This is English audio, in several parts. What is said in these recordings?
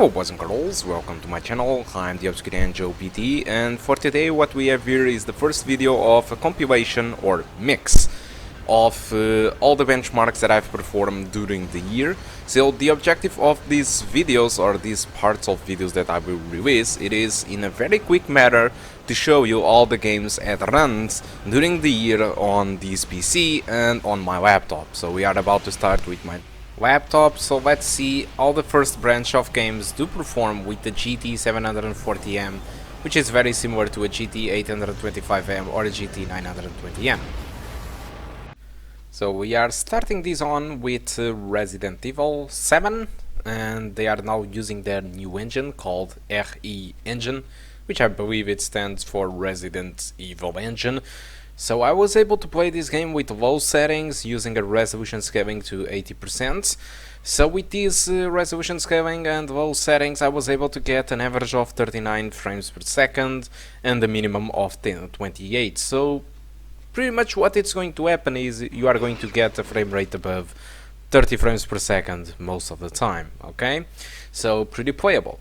Hello boys and girls, welcome to my channel. I'm the Nvida GT, and for today what we have here is the first video of a compilation or mix of all the benchmarks that I've performed during the year. So the objective of these videos, or these parts of videos that I will release, it is in a very quick manner to show you all the games at runs during the year on this PC and on my laptop. So we are about to start with my laptop, so let's see all the first branch of games do perform with the GT 740M, which is very similar to a GT 825M or a GT 920M. So we are starting this on with Resident Evil 7, and they are now using their new engine called RE engine, which I believe it stands for Resident Evil Engine. So I was able to play this game with low settings using a resolution scaling to 80%. So with this resolution scaling and low settings I was able to get an average of 39 frames per second and a minimum of 28. So pretty much what it's going to happen is you are going to get a frame rate above 30 frames per second most of the time, okay? So pretty playable.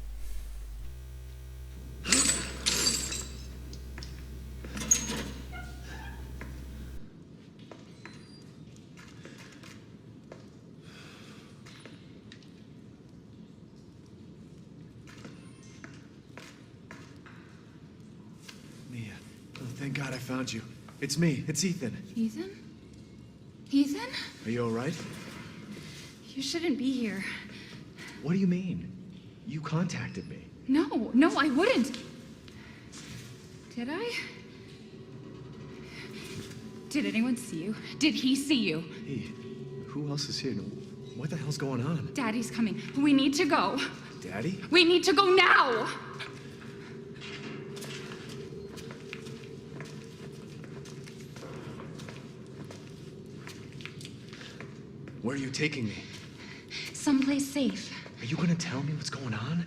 Thank God I found you. It's me. It's Ethan. Ethan? Ethan? Are you alright? You shouldn't be here. What do you mean? You contacted me. No, I wouldn't. Did I? Did anyone see you? Did he see you? Hey, who else is here? What the hell's going on? Daddy's coming. We need to go. Daddy? We need to go now! Where are you taking me? Someplace safe. Are you gonna tell me what's going on?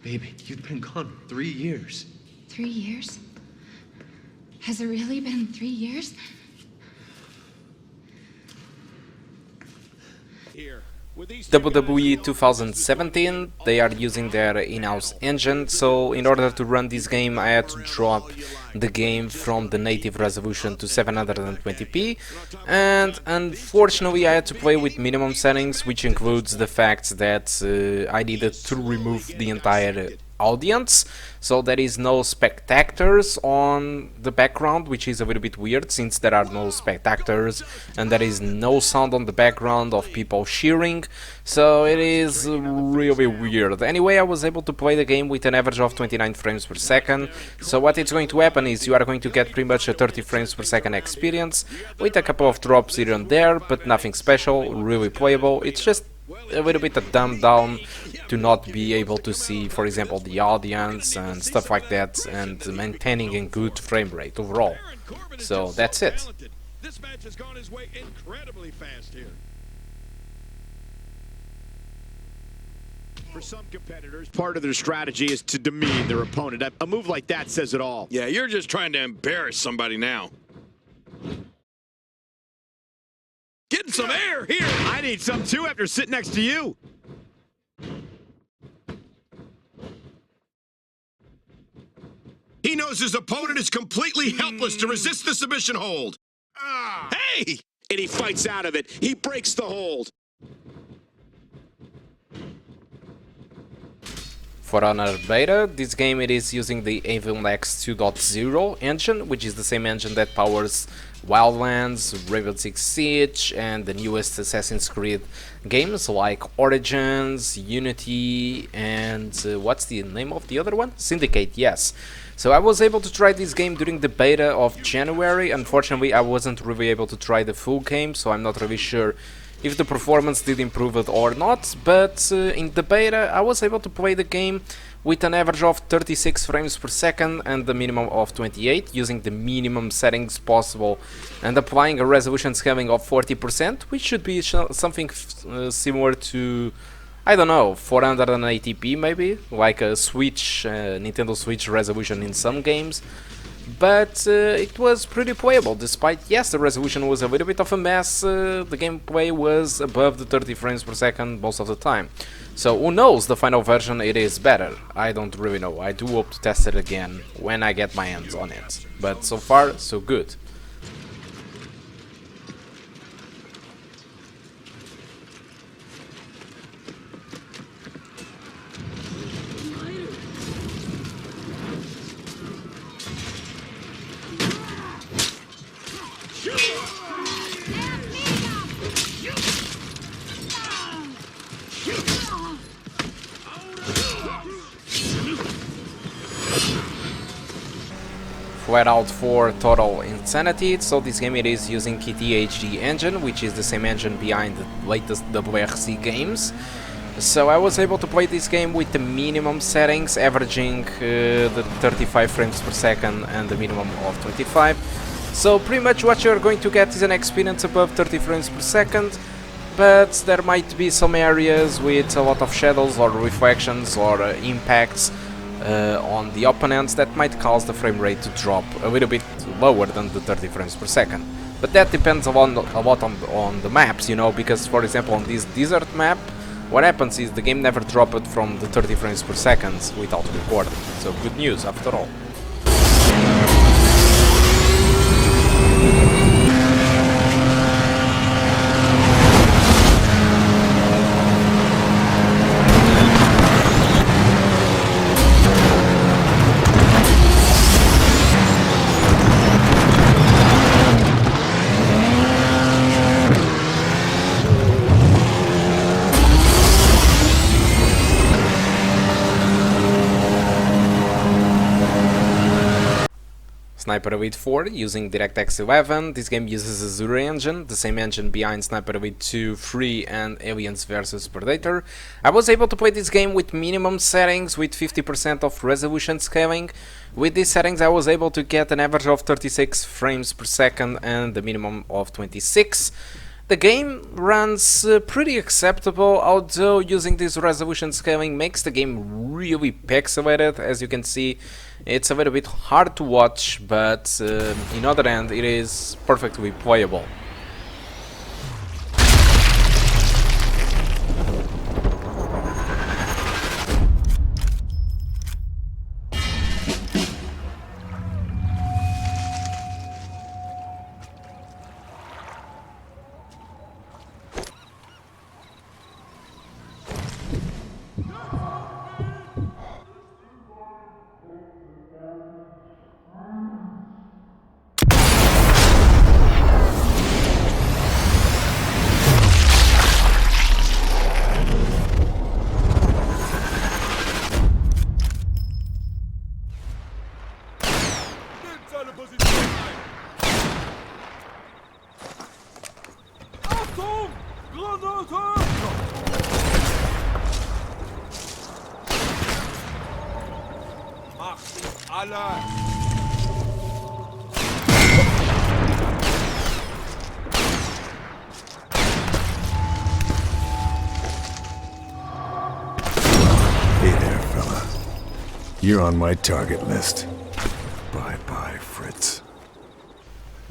Baby, you've been gone 3 years. 3 years? Has it really been 3 years? WWE 2017, they are using their in-house engine, so in order to run this game I had to drop the game from the native resolution to 720p, and unfortunately I had to play with minimum settings, which includes the fact that I needed to remove the entire audience, so there is no spectators on the background, which is a little bit weird since there are no spectators and there is no sound on the background of people cheering, so it is really weird. Anyway, I was able to play the game with an average of 29 frames per second, so what is going to happen is you are going to get pretty much a 30 frames per second experience with a couple of drops here and there, but nothing special, really playable. It's just a little bit dumbed down to not be able to see, for example, the audience and stuff like that, and maintaining a good frame rate overall. So that's it. This match has gone his way incredibly fast here. For some competitors, part of their strategy is to demean their opponent. A move like that says it all. Yeah, you're just trying to embarrass somebody now. Getting some air here. I need some too after sitting next to you. He knows his opponent is completely helpless to resist the submission hold. Hey! And he fights out of it. He breaks the hold. For Honor Beta, this game it is using the Wildlands 2.0 engine, which is the same engine that powers Wildlands, Rainbow Six Siege, and the newest Assassin's Creed games like Origins, Unity, and what's the name of the other one? Syndicate, yes. So I was able to try this game during the beta of January. Unfortunately, I wasn't really able to try the full game, so I'm not really sure if the performance did improve it or not, but in the beta I was able to play the game with an average of 36 frames per second and a minimum of 28, using the minimum settings possible and applying a resolution scaling of 40%, which should be something similar to, I don't know, 480p maybe, like a Switch, Nintendo Switch resolution in some games. but it was pretty playable, despite, yes, the resolution was a little bit of a mess. The gameplay was above the 30 frames per second most of the time. So who knows, the final version it is better. I don't really know. I do hope to test it again when I get my hands on it. But so far, so good. Flatout for total insanity. So this game it is using KT HD engine, which is the same engine behind the latest WRC games. So I was able to play this game with the minimum settings, averaging the 35 frames per second and the minimum of 25. So pretty much what you're going to get is an experience above 30 frames per second, but there might be some areas with a lot of shadows or reflections or impacts on the opponents that might cause the frame rate to drop a little bit lower than the 30 frames per second. But that depends a lot on the maps, you know, because for example on this desert map, what happens is the game never dropped from the 30 frames per second without recording. So good news after all. Sniper Elite 4 using DirectX 11. This game uses Azure engine, the same engine behind Sniper Elite 2, 3 and Aliens vs Predator. I was able to play this game with minimum settings with 50% of resolution scaling. With these settings I was able to get an average of 36 frames per second and the minimum of 26. The game runs pretty acceptable, although using this resolution scaling makes the game really pixelated. As you can see, it's a little bit hard to watch, but in other hand it is perfectly playable. Hey there, fella. You're on my target list. Bye-bye, Fritz.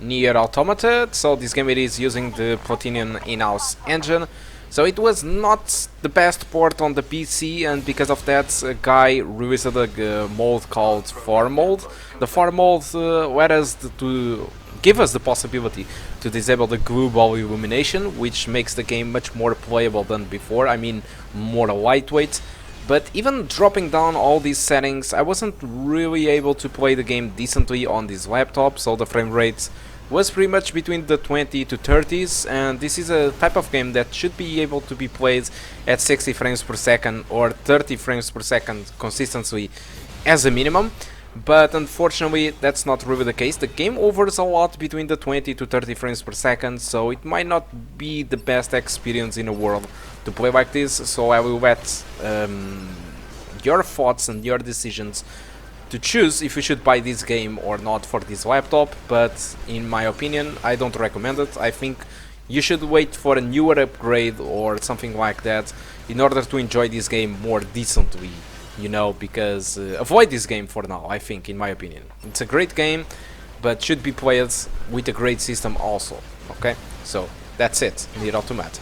Nier Automata. So this game it is using the Platinum in-house engine. So it was not the best port on the PC, and because of that a guy released a mode called Farm Mode. The Farm Mode let us to give us the possibility to disable the global illumination, which makes the game much more playable than before, I mean more lightweight. But even dropping down all these settings, I wasn't really able to play the game decently on this laptop, so the frame rate was pretty much between the 20 to 30s, and this is a type of game that should be able to be played at 60 frames per second or 30 frames per second consistently as a minimum. But unfortunately that's not really the case. The game hovers a lot between the 20 to 30 frames per second, so it might not be the best experience in the world to play like this. So I will let your thoughts and your decisions to choose if you should buy this game or not for this laptop, but in my opinion I don't recommend it. I think you should wait for a newer upgrade or something like that in order to enjoy this game more decently you know, because avoid this game for now, I think, in my opinion. It's a great game, but should be played with a great system also, okay? So, that's it, Nier Automata.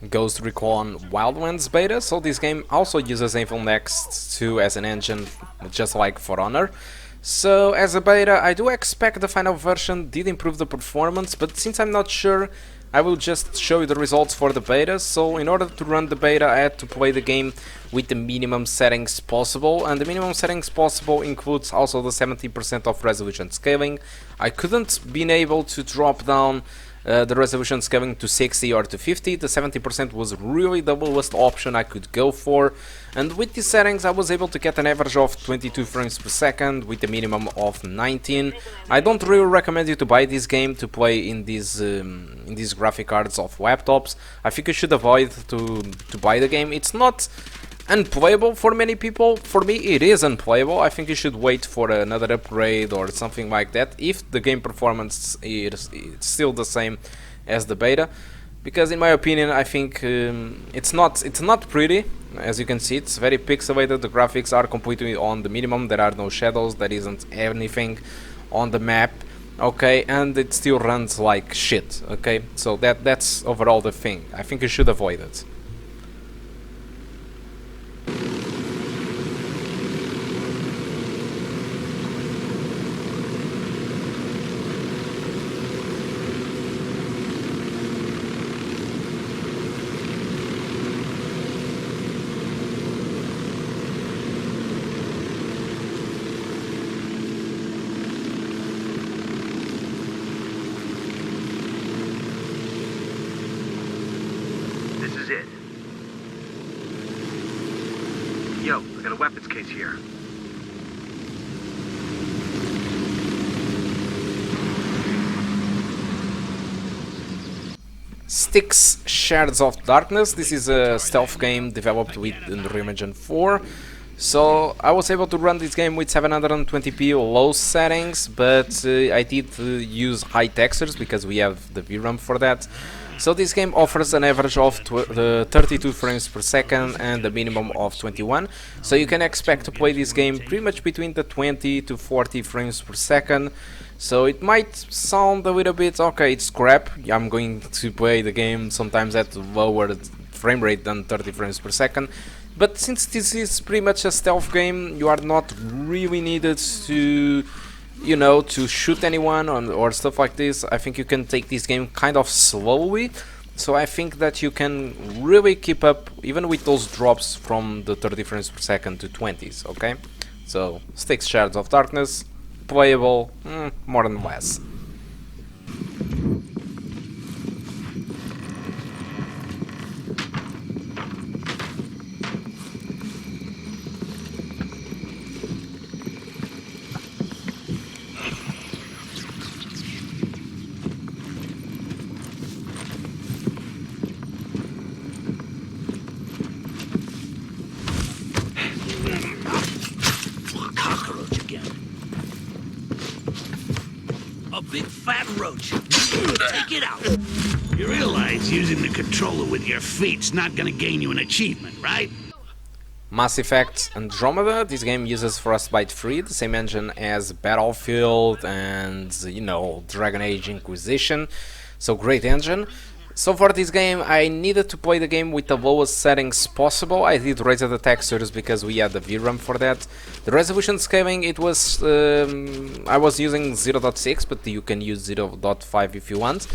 Ghost Recon Wildlands beta, so this game also uses Evil Next 2 as an engine, just like For Honor. So as a beta, I do expect the final version did improve the performance, but since I'm not sure, I will just show you the results for the beta. So in order to run the beta, I had to play the game with the minimum settings possible, and the minimum settings possible includes also the 70% of resolution scaling. I couldn't been able to drop down the resolution scaling to 60 or to 50. The 70% was really the lowest option I could go for, and with these settings I was able to get an average of 22 frames per second with a minimum of 19. I don't really recommend you to buy this game to play in these graphic cards of laptops. I think you should avoid to buy the game. It's not unplayable for many people. For me it is unplayable. I think you should wait for another upgrade or something like that if the game performance is still the same as the beta, because in my opinion I think it's not pretty. As you can see, it's very pixelated. The graphics are completely on the minimum. There are no shadows, there isn't anything on the map, okay, and it still runs like shit, okay. So that's overall the thing. I think you should avoid it. This is it. Yo, I got a weapons case here. Styx Shards of Darkness. This is a stealth game developed with Unreal Engine 4. So I was able to run this game with 720p low settings, but I did use high textures because we have the VRAM for that. So this game offers an average of 32 frames per second and a minimum of 21. So you can expect to play this game pretty much between the 20 to 40 frames per second. So it might sound a little bit, okay, it's crap. I'm going to play the game sometimes at lower frame rate than 30 frames per second. But since this is pretty much a stealth game, you are not really needed to, you know, to shoot anyone or stuff like this. I think you can take this game kind of slowly. So I think that you can really keep up even with those drops from the 30 frames per second to 20s, okay? So Styx Shards of Darkness, playable, more than less. Big fat roach. Take it out. You realize using the controller with your feet's not gonna gain you an achievement, right? Mass Effect Andromeda. This game uses Frostbite 3, the same engine as Battlefield and, you know, Dragon Age Inquisition. So great engine. So for this game I needed to play the game with the lowest settings possible. I did raise the textures because we had the VRAM for that. The resolution scaling, it was I was using 0.6, but you can use 0.5 if you want.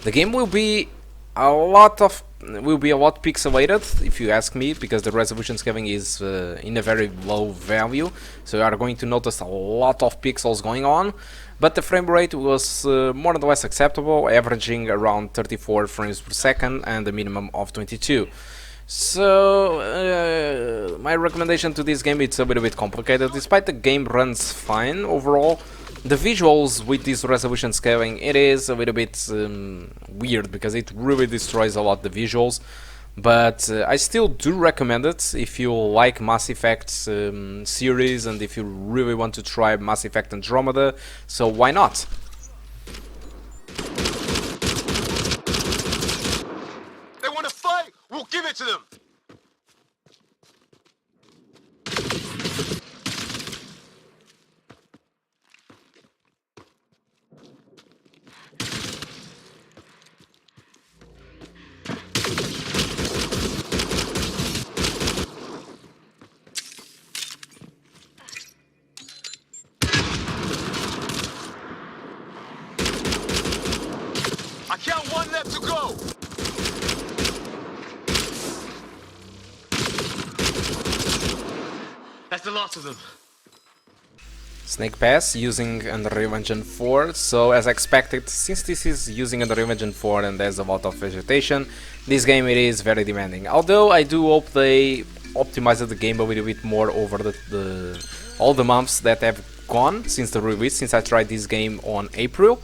The game will be a lot pixelated if you ask me, because the resolution scaling is in a very low value, so you are going to notice a lot of pixels going on. But the frame rate was more or less acceptable, averaging around 34 frames per second and a minimum of 22. So my recommendation to this game, it's a little bit complicated. Despite the game runs fine overall, The visuals with this resolution scaling, it is a little bit weird because it really destroys a lot the visuals, but I still do recommend it if you like Mass Effect series and if you really want to try Mass Effect Andromeda, so why not? They want to fight? We'll give it to them! I count one left to go! That's the last of them. Snake Pass using Unreal Engine 4, so as expected, since this is using Unreal Engine 4 and there's a lot of vegetation, this game it is very demanding. Although I do hope they optimize the game a little bit more over all the months that have gone since the release, since I tried this game on April.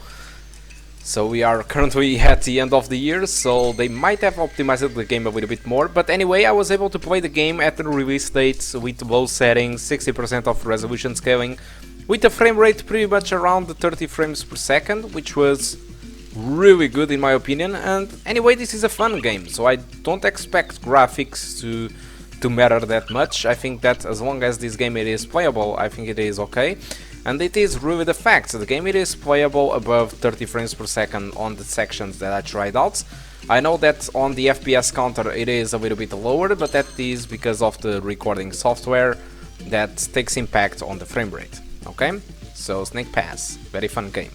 So we are currently at the end of the year, so they might have optimized the game a little bit more. But anyway, I was able to play the game at the release date with low settings, 60% of resolution scaling, with a frame rate pretty much around the 30 frames per second, which was really good in my opinion. And anyway, this is a fun game, so I don't expect graphics to matter that much. I think that as long as this game it is playable, I think it is okay. And it is really the fact, the game it is playable above 30 frames per second on the sections that I tried out. I know that on the FPS counter it is a little bit lower, but that is because of the recording software that takes impact on the frame rate. Okay? So Snake Pass, very fun game.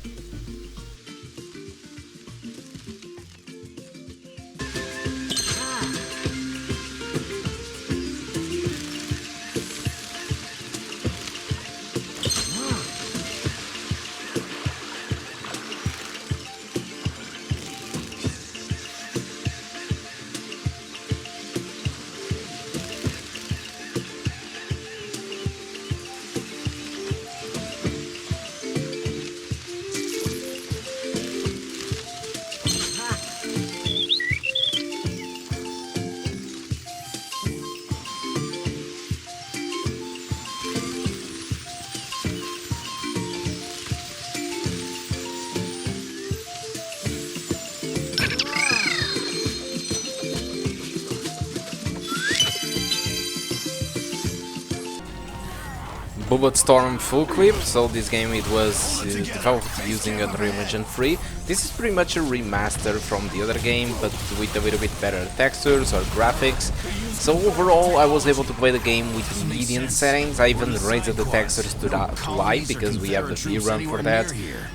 BulletStorm full clip, so this game it was developed using Unreal Engine 3. This is pretty much a remaster from the other game, but with a little bit better textures or graphics. So overall I was able to play the game with median settings. I even raised the textures to high because we have the VRAM for that.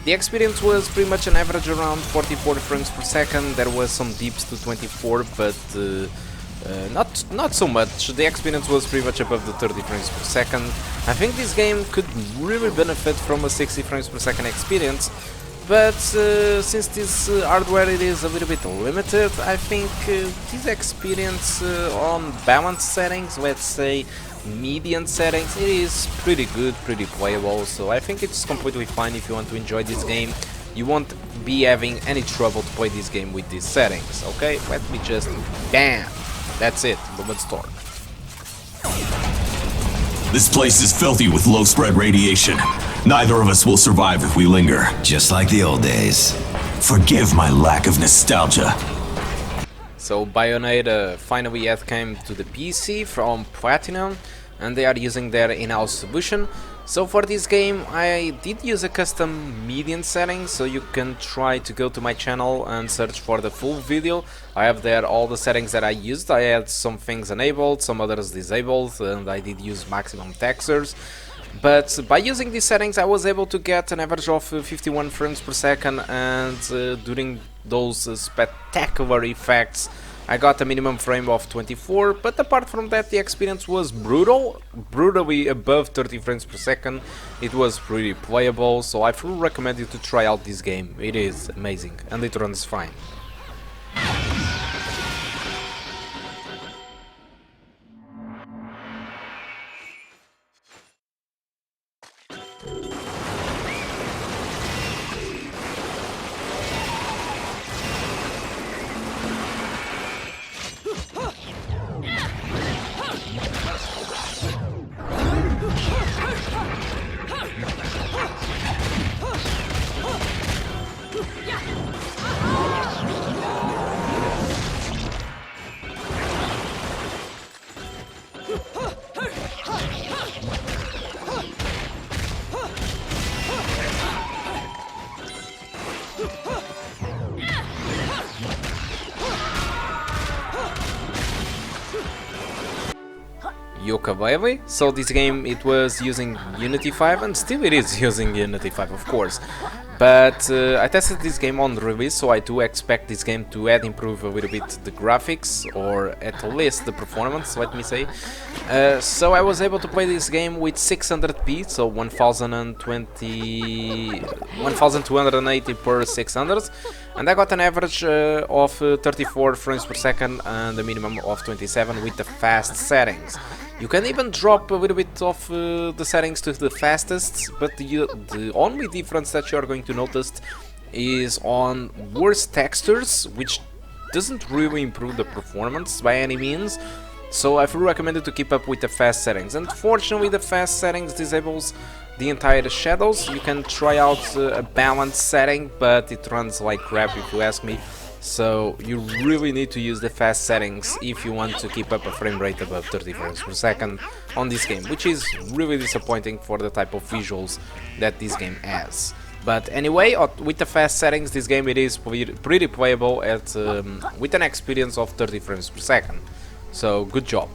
The experience was pretty much an average around 44 frames per second. There was some dips to 24, but not so much. The experience was pretty much above the 30 frames per second. I think this game could really benefit from a 60 frames per second experience, but since this hardware it is a little bit limited, I think this experience on balanced settings, let's say median settings, it is pretty good, pretty playable, so I think it's completely fine if you want to enjoy this game. You won't be having any trouble to play this game with these settings, okay? Let me just... BAM! That's it, BulletStorm. This place is filthy with low-spread radiation. Neither of us will survive if we linger. Just like the old days. Forgive my lack of nostalgia. So Bayonetta finally came to the PC from Platinum, and they are using their in-house solution. So for this game I did use a custom median setting, so you can try to go to my channel and search for the full video. I have there all the settings that I used. I had some things enabled, some others disabled, and I did use maximum textures. But by using these settings I was able to get an average of 51 frames per second, and during those spectacular effects I got a minimum frame of 24, but apart from that the experience was brutally above 30 frames per second. It was pretty playable, so I fully recommend you to try out this game. It is amazing and it runs fine. Yooka-Laylee. So this game, it was using Unity 5 and still it is using Unity 5, of course. But I tested this game on release, so I do expect this game to improve a little bit the graphics, or at least the performance, let me say. So I was able to play this game with 600p, so 1280 per 600, and I got an average of 34 frames per second and a minimum of 27 with the fast settings. You can even drop a little bit of the settings to the fastest, but the only difference that you are going to notice is on worse textures, which doesn't really improve the performance by any means. So I fully recommend it to keep up with the fast settings. Unfortunately, the fast settings disables the entire shadows. You can try out a balanced setting, but it runs like crap if you ask me. So you really need to use the fast settings if you want to keep up a frame rate above 30 frames per second on this game, which is really disappointing for the type of visuals that this game has. But anyway, with the fast settings, this game it is pretty playable at with an experience of 30 frames per second. So good job.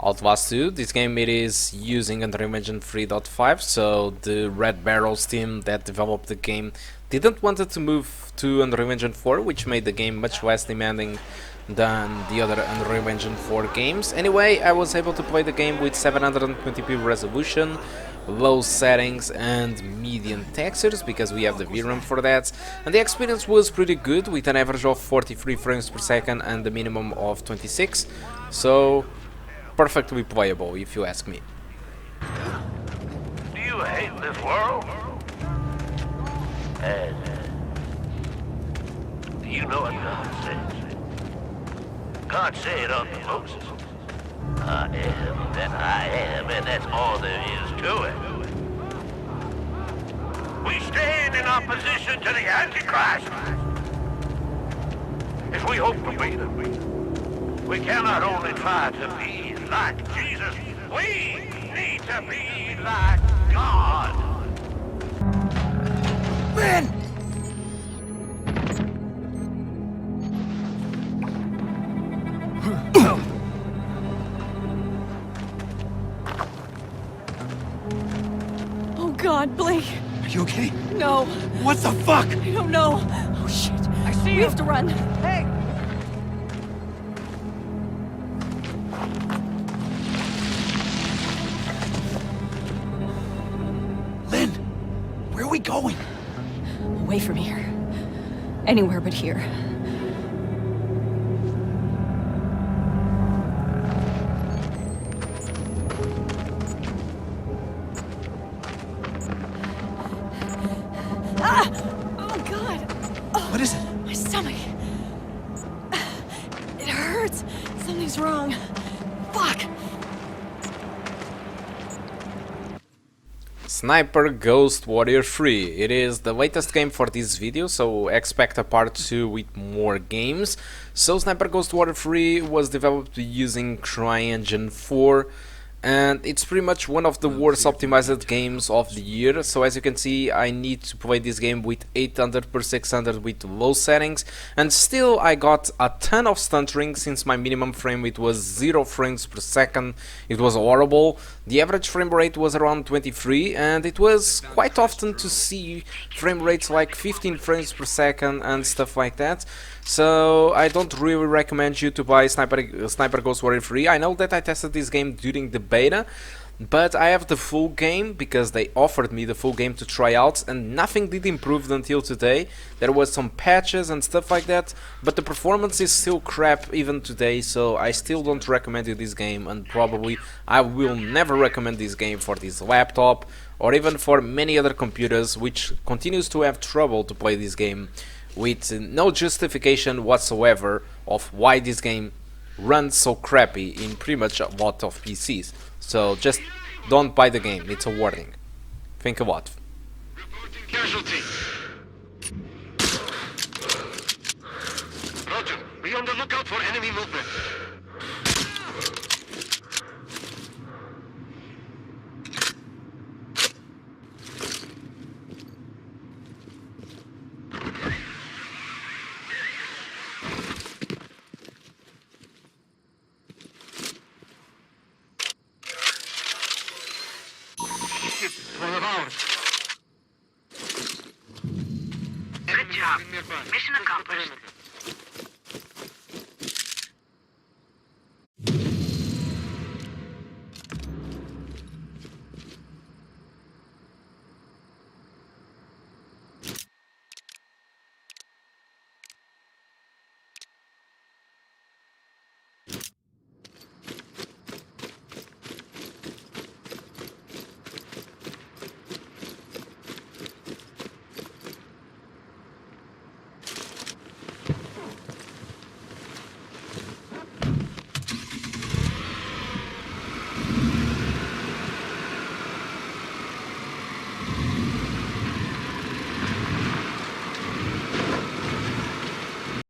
Outlast 2, this game it is using Unreal Engine 3.5, so the Red Barrels team that developed the game didn't want it to move to Unreal Engine 4, which made the game much less demanding than the other Unreal Engine 4 games. Anyway, I was able to play the game with 720p resolution, low settings and medium textures, because we have the VRAM for that, and the experience was pretty good with an average of 43 frames per second and a minimum of 26, so perfectly playable if you ask me. Do you hate this world? Do you know what God says? God said unto Moses, I am that I am, and that's all there is to it. We stand in opposition to the Antichrist. If we hope to beat him, we cannot only try to be like Jesus, we need to be like God. Man! Oh God, Blake. Are you okay? No. What the fuck? I don't know. Oh shit. I see We have to run. Hey! Lynn, where are we going? Away from here. Anywhere but here. Ah! Oh God! Oh, What is it? my stomach. It hurts. Something's wrong. Fuck. Sniper Ghost Warrior 3. It is the latest game for this video, so expect a part 2 with more games. So Sniper Ghost Warrior 3 was developed using CryEngine 4, and it's pretty much one of the worst optimized games of the year. So as you can see, I need to play this game with 800 per 600 with low settings, and still I got a ton of stuttering since my minimum frame rate was 0 frames per second. It was horrible. The average frame rate was around 23, and it was quite often to see frame rates like 15 frames per second and stuff like that. So I don't really recommend you to buy Sniper Ghost Warrior 3. I know that I tested this game during the beta, but I have the full game because they offered me the full game to try out, and nothing did improve until today. There was some patches and stuff like that, but the performance is still crap even today, so I still don't recommend you this game, and probably I will never recommend this game for this laptop or even for many other computers which continues to have trouble to play this game with no justification whatsoever of why this game runs so crappy in pretty much a lot of PCs. So just don't buy the game, it's a warning. Think about it. Casualty. Roger, be on the lookout for enemy movement. One of ours. Good job. Mission accomplished.